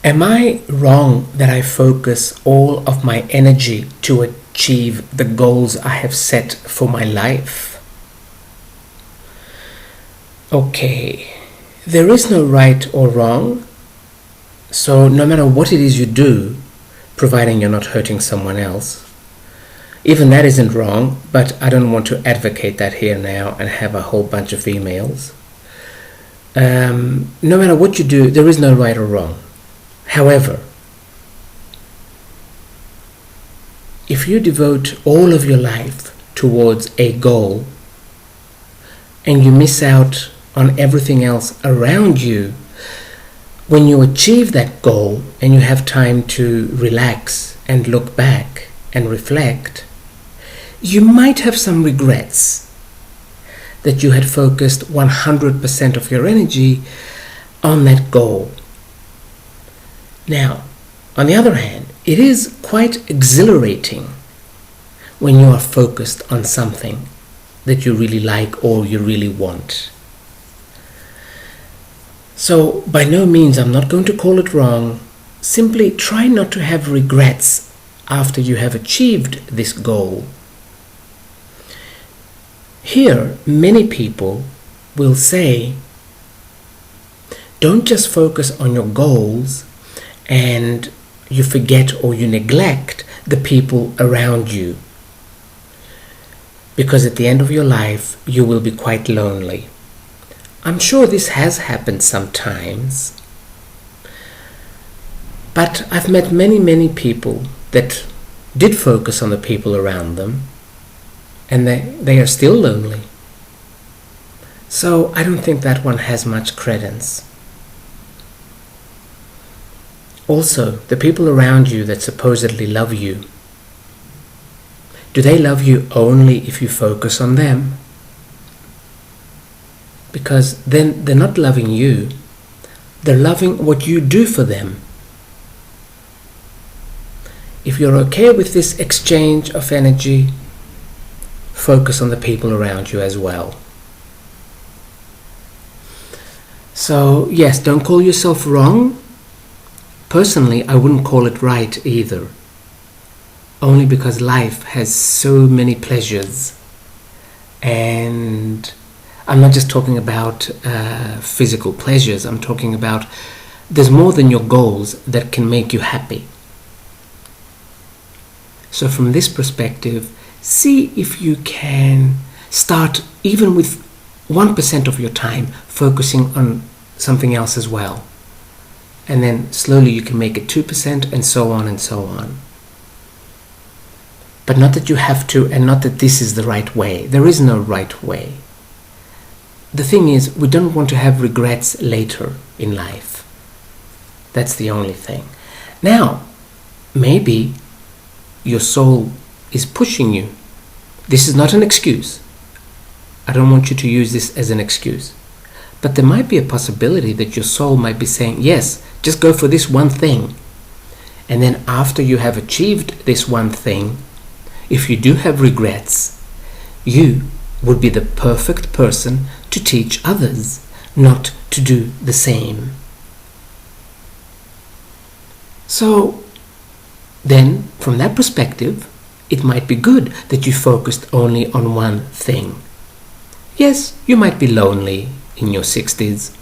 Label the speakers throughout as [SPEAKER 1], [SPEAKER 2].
[SPEAKER 1] Am I wrong that I focus all of my energy to achieve the goals I have set for my life? Okay, there is no right or wrong, so no matter what it is you do, providing you're not hurting someone else, even that isn't wrong, but I don't want to advocate that here now and have a whole bunch of emails. No matter what you do, there is no right or wrong. However, if you devote all of your life towards a goal and you miss out on everything else around you, when you achieve that goal and you have time to relax and look back and reflect, you might have some regrets that you had focused 100% of your energy on that goal. Now, on the other hand, it is quite exhilarating when you are focused on something that you really like or you really want. So, by no means, I'm not going to call it wrong. Simply try not to have regrets after you have achieved this goal. Here, many people will say, don't just focus on your goals and you forget or you neglect the people around you, because at the end of your life you will be quite lonely. I'm sure this has happened sometimes, but I've met many people that did focus on the people around them and they are still lonely. So I don't think that one has much credence. Also, the people around you that supposedly love you, do they love you only if you focus on them? Because then they're not loving you, they're loving what you do for them. If you're okay with this exchange of energy, focus on the people around you as well. So yes, don't call yourself wrong. Personally, I wouldn't call it right either. Only because life has so many pleasures. And I'm not just talking about physical pleasures. I'm talking about there's more than your goals that can make you happy. So from this perspective, see if you can start even with 1% of your time focusing on something else as well. And then slowly you can make it 2% and so on and so on. But not that you have to, and not that this is the right way. There is no right way. The thing is, we don't want to have regrets later in life. That's the only thing. Now, maybe your soul is pushing you. This is not an excuse. I don't want you to use this as an excuse. But there might be a possibility that your soul might be saying, yes, just go for this one thing. And then after you have achieved this one thing, if you do have regrets, you would be the perfect person to teach others not to do the same. So then, from that perspective, it might be good that you focused only on one thing. Yes, you might be lonely in your 60s,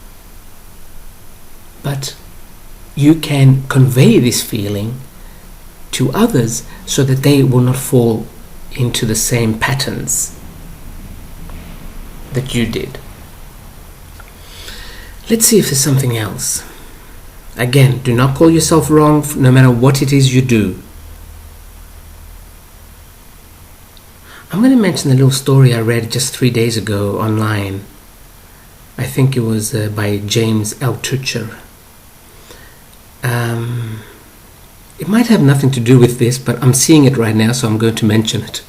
[SPEAKER 1] but you can convey this feeling to others so that they will not fall into the same patterns that you did. Let's see if there's something else. Again, do not call yourself wrong no matter what it is you do. I'm going to mention a little story I read just 3 days ago online. I think it was by James Altucher. It might have nothing to do with this, but I'm seeing it right now, so I'm going to mention it.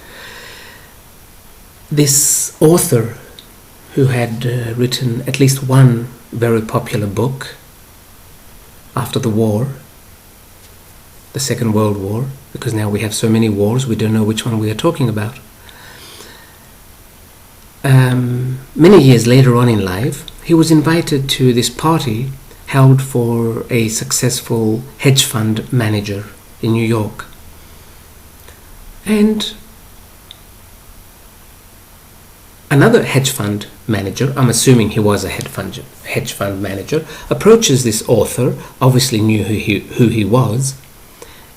[SPEAKER 1] This author who had written at least one very popular book after the war, the Second World War, because now we have so many wars, we don't know which one we are talking about. Many years later on in life, he was invited to this party held for a successful hedge fund manager in New York. And another hedge fund manager, I'm assuming he was a hedge fund manager, approaches this author, obviously knew who he was,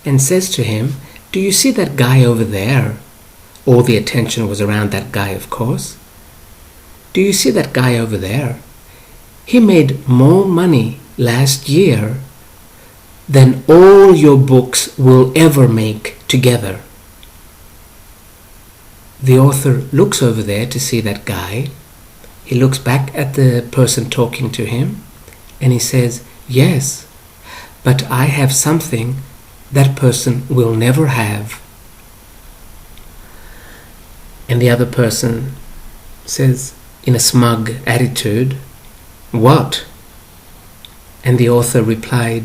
[SPEAKER 1] and says to him, "Do you see that guy over there?" All the attention was around that guy, of course. "Do you see that guy over there? He made more money last year than all your books will ever make together." The author looks over there to see that guy. He looks back at the person talking to him and he says, "Yes, but I have something that person will never have." And the other person says in a smug attitude, "What?" And the author replied,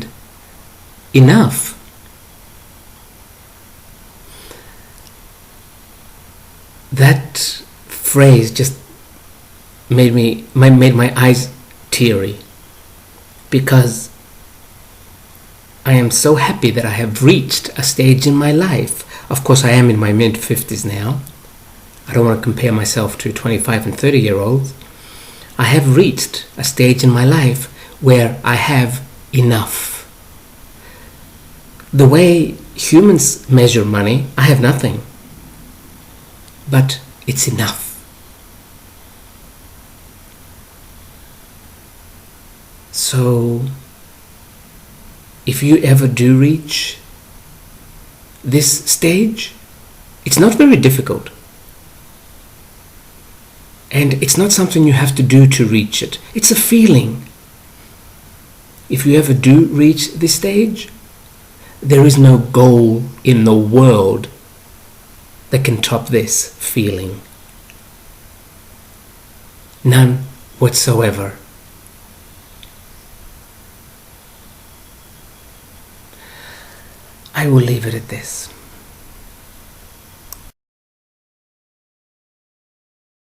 [SPEAKER 1] "Enough." That phrase just made my eyes teary, because I am so happy that I have reached a stage in my life. Of course, I am in my mid-50s now. I don't want to compare myself to 25 and 30-year-olds. I have reached a stage in my life where I have enough. The way humans measure money, I have nothing. But it's enough. So, if you ever do reach this stage, it's not very difficult. And it's not something you have to do to reach it. It's a feeling. If you ever do reach this stage, there is no goal in the world that can top this feeling. None whatsoever. I will leave it at this.